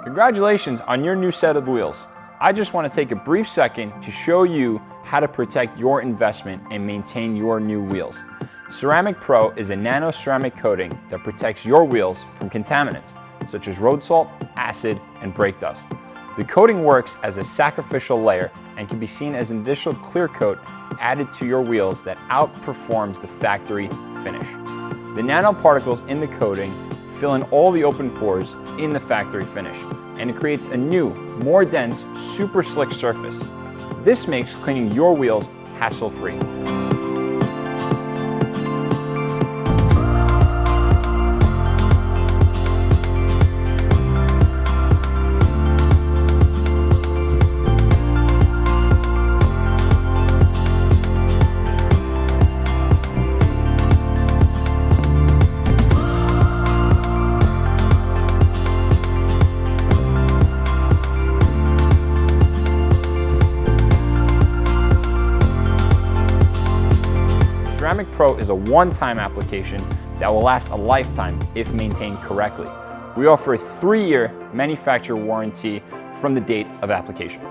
Congratulations on your new set of wheels. I just want to take a brief second to show you how to protect your investment and maintain your new wheels. Ceramic Pro is a nano ceramic coating that protects your wheels from contaminants such as road salt, acid, and brake dust. The coating works as a sacrificial layer and can be seen as an additional clear coat added to your wheels that outperforms the factory finish. The nanoparticles in the coating fill in all the open pores in the factory finish, and it creates a new, more dense, super slick surface. This makes cleaning your wheels hassle-free. Ceramic Pro is a one-time application that will last a lifetime if maintained correctly. We offer a 3-year manufacturer warranty from the date of application.